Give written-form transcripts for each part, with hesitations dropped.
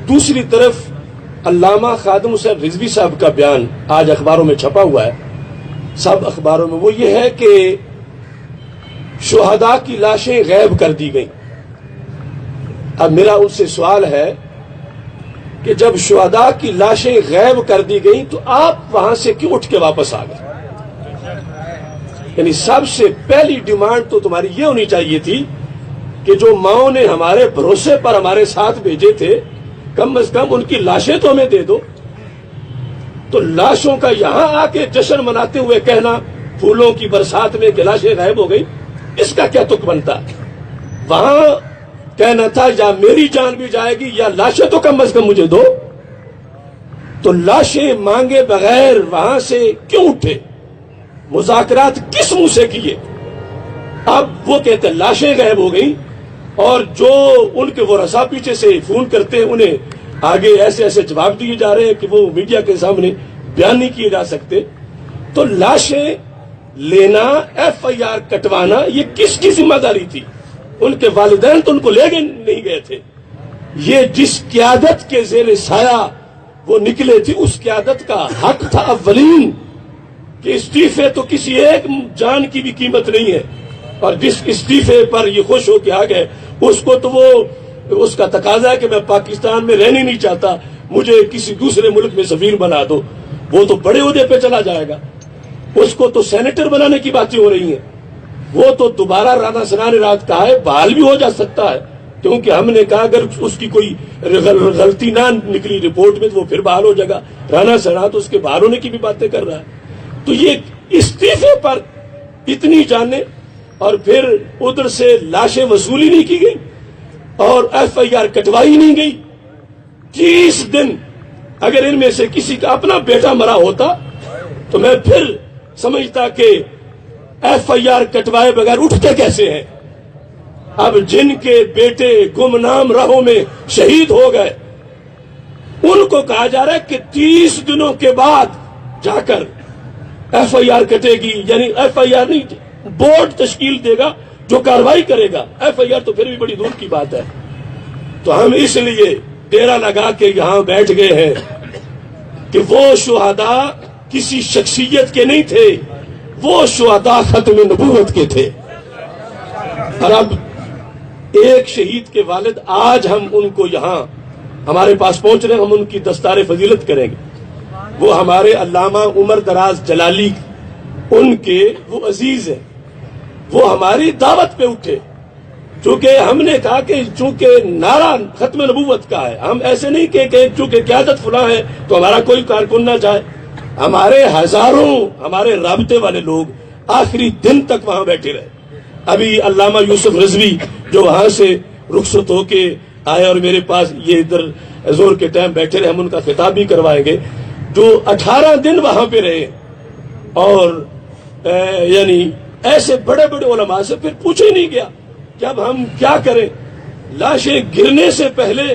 دوسری طرف علامہ خادم حسین رضوی صاحب کا بیان آج اخباروں میں چھپا ہوا ہے، سب اخباروں میں، وہ یہ ہے کہ شہداء کی لاشیں غائب کر دی گئیں۔ اب میرا ان سے سوال ہے کہ جب شہداء کی لاشیں غائب کر دی گئیں تو آپ وہاں سے کیوں اٹھ کے واپس آ گئے؟ یعنی سب سے پہلی ڈیمانڈ تو تمہاری یہ ہونی چاہیے تھی کہ جو ماؤں نے ہمارے بھروسے پر ہمارے ساتھ بھیجے تھے کم از کم ان کی لاشیں تو ہمیں دے دو۔ تو لاشوں کا یہاں آ کے جشن مناتے ہوئے کہنا پھولوں کی برسات میں کہ لاشیں غائب ہو گئی، اس کا کیا تک بنتا؟ وہاں کہنا تھا یا میری جان بھی جائے گی یا لاشیں تو کم از کم مجھے دو۔ تو لاشیں مانگے بغیر وہاں سے کیوں اٹھے؟ مذاکرات کس منہ سے کیے؟ اب وہ کہتے ہیں لاشیں غائب ہو گئی، اور جو ان کے وہ رسا پیچھے سے فون کرتے ہیں انہیں آگے ایسے ایسے جواب دیے جا رہے ہیں کہ وہ میڈیا کے سامنے بیان نہیں کیے جا سکتے۔ تو لاشیں لینا، ایف آئی آر کٹوانا، یہ کس کی ذمہ داری تھی؟ ان کے والدین تو ان کو لے گئے نہیں گئے تھے۔ یہ جس قیادت کے زیر سایہ وہ نکلے تھے اس قیادت کا حق تھا اولین کہ استعفے تو کسی ایک جان کی بھی قیمت نہیں ہے، اور جس استعفے پر یہ خوش ہو کے آ گئے اس کو تو وہ اس کا تقاضا ہے کہ میں پاکستان میں رہنا نہیں چاہتا، مجھے کسی دوسرے ملک میں سفیر بنا دو۔ وہ تو بڑے عہدے پہ چلا جائے گا، اس کو تو سینیٹر بنانے کی باتیں ہو رہی ہیں۔ وہ تو دوبارہ رانا ثنا نے رات کہا ہے بحال بھی ہو جا سکتا ہے، کیونکہ ہم نے کہا اگر اس کی کوئی غلطی نہ نکلی رپورٹ میں تو وہ پھر بحال ہو جائے گا۔ رانا ثنا تو اس کے بحال ہونے کی بھی باتیں کر رہا ہے۔ تو یہ استعفے پر اتنی جانیں، اور پھر ادھر سے لاشیں وصولی نہیں کی گئی اور ایف آئی آر کٹوائی نہیں گئی۔ 30 دن اگر ان میں سے کسی کا اپنا بیٹا مرا ہوتا تو میں پھر سمجھتا کہ ایف آئی آر کٹوائے بغیر اٹھتے کیسے ہیں۔ اب جن کے بیٹے گمنام راہوں میں شہید ہو گئے ان کو کہا جا رہا ہے کہ 30 دنوں کے بعد جا کر ایف آئی آر کٹے گی، یعنی ایف آئی آر نہیں، بورڈ تشکیل دے گا جو کاروائی کرے گا۔ ایف آئی آر تو پھر بھی بڑی دور کی بات ہے۔ تو ہم اس لیے ڈیرا لگا کے یہاں بیٹھ گئے ہیں کہ وہ شہداء کسی شخصیت کے نہیں تھے، وہ شہداء ختم نبوت کے تھے۔ اور اب ایک شہید کے والد آج ہم ان کو یہاں ہمارے پاس پہنچ رہے ہیں، ہم ان کی دستار فضیلت کریں گے۔ وہ ہمارے علامہ عمر دراز جلالی ان کے وہ عزیز ہیں، وہ ہماری دعوت پہ اٹھے، چونکہ ہم نے کہا کہ چونکہ نعرہ ختم نبوت کا ہے، ہم ایسے نہیں کہ چونکہ قیادت فلاں ہے تو ہمارا کوئی کارکن نہ جائے۔ ہمارے ہزاروں ہمارے رابطے والے لوگ آخری دن تک وہاں بیٹھے رہے۔ ابھی علامہ یوسف رضوی جو وہاں سے رخصت ہو کے آئے اور میرے پاس یہ ادھر زور کے ٹائم بیٹھے رہے، ہم ان کا خطاب بھی کروائیں گے، جو 18 دن وہاں پہ رہے۔ اور یعنی ایسے بڑے بڑے علماء سے پھر پوچھا ہی نہیں گیا کہ اب ہم کیا کریں۔ لاشیں گرنے سے پہلے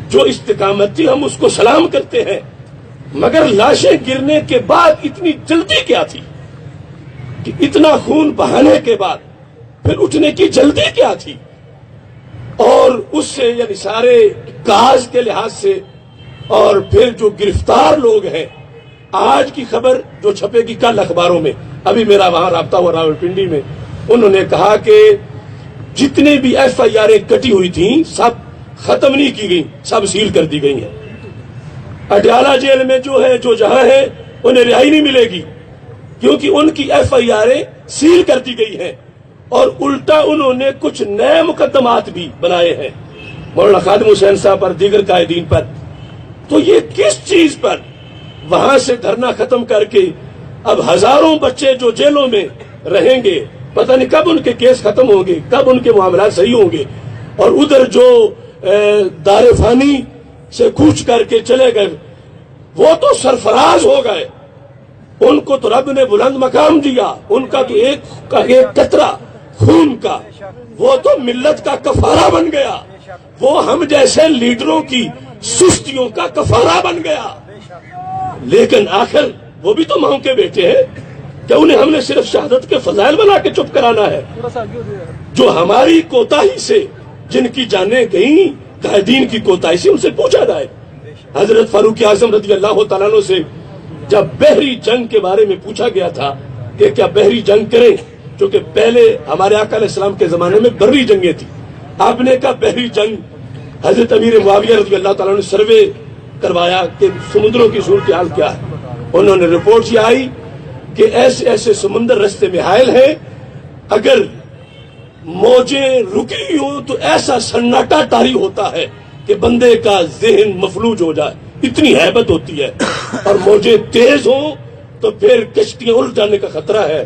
جو استقامت تھی ہم اس کو سلام کرتے ہیں، مگر لاشیں گرنے کے بعد اتنی جلدی کیا تھی کہ اتنا خون بہانے کے بعد پھر اٹھنے کی جلدی کیا تھی؟ اور اس سے یعنی سارے کاز کے لحاظ سے، اور پھر جو گرفتار لوگ ہیں، آج کی خبر جو چھپے گی کل اخباروں میں، ابھی میرا وہاں رابطہ ہوا راولپنڈی میں، انہوں نے کہا کہ جتنے بھی ایف آئی آریں کٹی ہوئی تھیں سب ختم نہیں کی گئی، سب سیل کر دی گئی ہیں۔ اڈیالہ جیل میں جو ہے جو جہاں ہے انہیں رہائی نہیں ملے گی، کیونکہ ان کی ایف آئی آریں سیل کر دی گئی ہیں، اور الٹا انہوں نے کچھ نئے مقدمات بھی بنائے ہیں مولانا خادم حسین صاحب پر، دیگر قائدین پر۔ تو یہ کس چیز پر وہاں سے دھرنا ختم کر کے اب ہزاروں بچے جو جیلوں میں رہیں گے، پتہ نہیں کب ان کے کیس ختم ہوں گے، کب ان کے معاملات صحیح ہوں گے، اور ادھر جو دار فانی سے کوچ کر کے چلے گئے وہ تو سرفراز ہو گئے، ان کو تو رب نے بلند مقام دیا، ان کا تو ایک قطرہ خون کا وہ تو ملت کا کفارہ بن گیا، وہ ہم جیسے لیڈروں کی سستیوں کا کفارہ بن گیا۔ لیکن آخر وہ بھی تو ماؤں کے بیٹے ہیں، کیا انہیں ہم نے صرف شہادت کے فضائل بنا کے چپ کرانا ہے؟ جو ہماری کوتاہی سے جن کی جانیں گئیں قائدین کی کوتاہی سے ان سے پوچھا جائے. حضرت فاروق اعظم رضی اللہ تعالیٰ عنہ سے جب بحری جنگ کے بارے میں پوچھا گیا تھا کہ کیا بحری جنگ کریں، چونکہ پہلے ہمارے آقا علیہ السلام کے زمانے میں بری جنگیں تھیں، آپ نے کہا بحری جنگ. حضرت امیر معاویہ رضی اللہ تعالیٰ نے سروے کروایا کہ سمندروں کی صورتحال کیا ہے. انہوں نے رپورٹ یہ آئی کہ ایسے ایسے سمندر رستے میں حائل ہیں، اگر موجیں رکی ہوں تو ایسا سناٹا طاری ہوتا ہے کہ بندے کا ذہن مفلوج ہو جائے، اتنی ہیبت ہوتی ہے. اور موجیں تیز ہوں تو پھر کشتیاں الٹ جانے کا خطرہ ہے.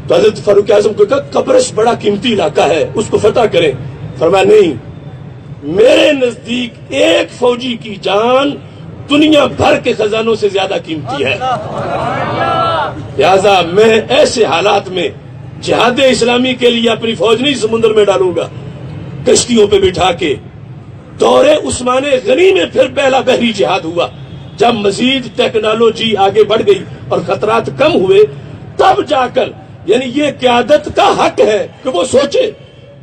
تو حضرت فاروق اعظم کو کہا قبرص بڑا قیمتی علاقہ ہے، اس کو فتح کریں. فرمایا نہیں، میرے نزدیک ایک فوجی کی جان دنیا بھر کے خزانوں سے زیادہ قیمتی ہے. لہذا میں ایسے حالات میں جہاد اسلامی کے لیے اپنی فوج نہیں سمندر میں ڈالوں گا، کشتیوں پہ بٹھا کے. دور عثمان غنی میں پھر پہلا بحری جہاد ہوا، جب مزید ٹیکنالوجی آگے بڑھ گئی اور خطرات کم ہوئے، تب جا کر یعنی یہ قیادت کا حق ہے کہ وہ سوچے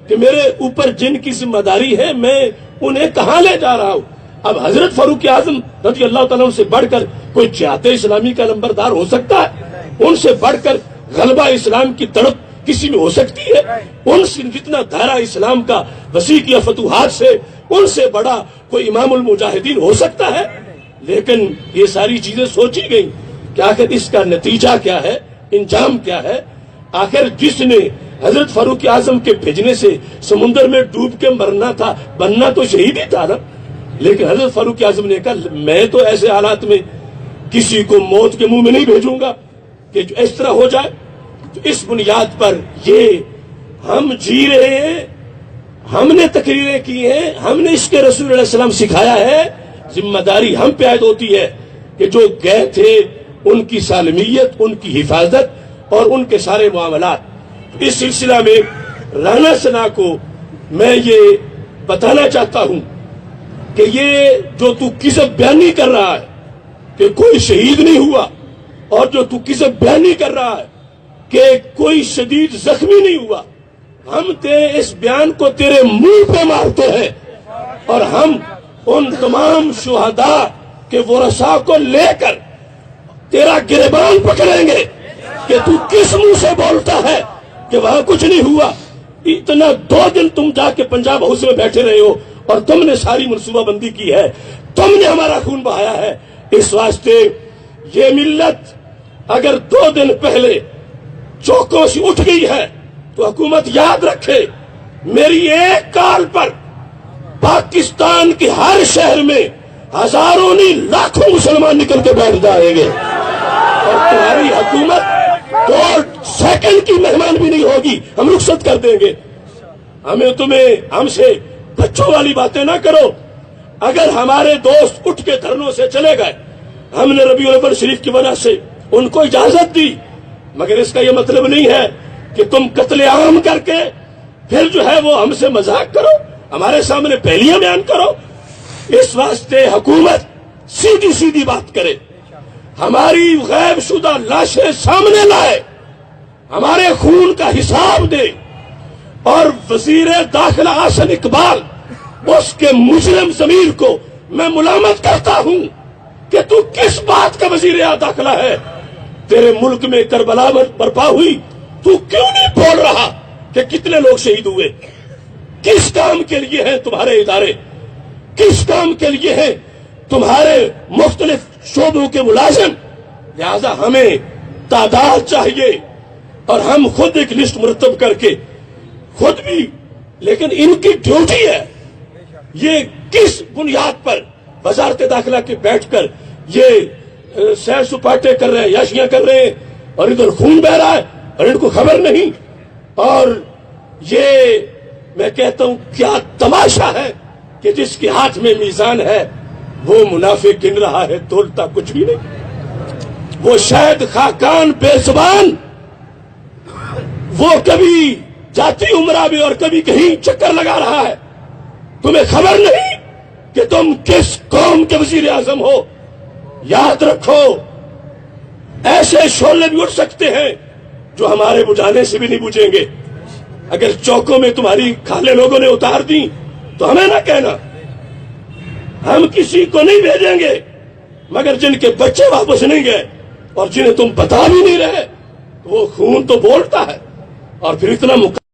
کہ میرے اوپر جن کی ذمہ داری ہے میں انہیں کہاں لے جا رہا ہوں. اب حضرت فاروق اعظم رضی اللہ تعالیٰ سے بڑھ کر کوئی جہاد اسلامی کا نمبردار ہو سکتا ہے؟ ان سے بڑھ کر غلبہ اسلام کی تڑپ کسی میں ہو سکتی ہے؟ ان سے جتنا دائرہ اسلام کا وسیع کیا فتوحات سے، ان سے بڑا کوئی امام المجاہدین ہو سکتا ہے؟ لیکن یہ ساری چیزیں سوچی گئی کہ آخر اس کا نتیجہ کیا ہے، انجام کیا ہے. آخر جس نے حضرت فاروق اعظم کے بھیجنے سے سمندر میں ڈوب کے مرنا تھا، بننا تو شہید ہی تھا نا. لیکن حضرت فاروق اعظم نے کہا میں تو ایسے حالات میں کسی کو موت کے منہ میں نہیں بھیجوں گا کہ جو اس طرح ہو جائے. تو اس بنیاد پر یہ ہم جی رہے ہیں، ہم نے تقریریں کی ہیں، ہم نے اس کے رسول علیہ السلام سکھایا ہے، ذمہ داری ہم پہ عائد ہوتی ہے کہ جو گئے تھے ان کی سالمیت، ان کی حفاظت اور ان کے سارے معاملات. اس سلسلہ میں رانا ثنا کو میں یہ بتانا چاہتا ہوں کہ یہ جو تو کذب بیانی کر رہا ہے کہ کوئی شہید نہیں ہوا، اور جو تو کذب بیانی کر رہا ہے کہ کوئی شدید زخمی نہیں ہوا، ہم تیرے اس بیان کو تیرے منہ پہ مارتے ہیں، اور ہم ان تمام شہداء کے ورثاء کو لے کر تیرا گریبان پکڑیں گے کہ تو کس منہ سے بولتا ہے کہ وہاں کچھ نہیں ہوا. اتنا 2 دن تم جا کے پنجاب ہاؤس میں بیٹھے رہے ہو اور تم نے ساری منصوبہ بندی کی ہے، تم نے ہمارا خون بہایا ہے. اس واسطے یہ ملت اگر 2 دن پہلے چوکوں سے اٹھ گئی ہے تو حکومت یاد رکھے میری ایک کال پر پاکستان کے ہر شہر میں ہزاروں نہیں لاکھوں مسلمان نکل کے بیٹھ جائیں گے، اور تمہاری حکومت 2 سیکنڈ کی مہمان بھی نہیں ہوگی، ہم رخصت کر دیں گے. ہم سے بچوں والی باتیں نہ کرو. اگر ہمارے دوست اٹھ کے دھرنوں سے چلے گئے، ہم نے ربیع الاول شریف کی وجہ سے ان کو اجازت دی، مگر اس کا یہ مطلب نہیں ہے کہ تم قتل عام کر کے پھر جو ہے وہ ہم سے مذاق کرو، ہمارے سامنے پہلیاں بیان کرو. اس واسطے حکومت سیدھی سیدھی بات کرے، ہماری غائب شدہ لاشیں سامنے لائے، ہمارے خون کا حساب دے. اور وزیر داخلہ احسن اقبال، اس کے مجرم ضمیر کو میں ملامت کرتا ہوں کہ تو کس بات کا وزیر داخلہ ہے؟ تیرے ملک میں کربلا برپا ہوئی، تو کیوں نہیں بول رہا کہ کتنے لوگ شہید ہوئے؟ کس کام کے لیے ہیں تمہارے ادارے؟ کس کام کے لیے ہیں تمہارے مختلف شعبوں کے ملازم؟ لہذا ہمیں تعداد چاہیے، اور ہم خود ایک لسٹ مرتب کر کے خود بھی، لیکن ان کی ڈیوٹی ہے یہ کس بنیاد پر وزارت داخلہ کے بیٹھ کر یہ سیر سپاٹے کر رہے ہیں، یاشیاں کر رہے ہیں، اور ادھر خون بہ رہا ہے اور ان کو خبر نہیں. اور یہ میں کہتا ہوں کیا تماشا ہے کہ جس کے ہاتھ میں میزان ہے وہ منافع گن رہا ہے، تولتا کچھ بھی نہیں. وہ شاید خاکان بے زبان، وہ کبھی جاتی عمرہ بھی اور کبھی کہیں چکر لگا رہا ہے. تمہیں خبر نہیں کہ تم کس قوم کے وزیر اعظم ہو. یاد رکھو ایسے شعلے بھی اٹھ سکتے ہیں جو ہمارے بجھانے سے بھی نہیں بجھیں گے. اگر چوکوں میں تمہاری کھالیں لوگوں نے اتار دی تو ہمیں نہ کہنا، ہم کسی کو نہیں بھیجیں گے مگر جن کے بچے واپس نہیں گئے اور جنہیں تم بتا بھی نہیں رہے، وہ خون تو بولتا ہے اور پھر اتنا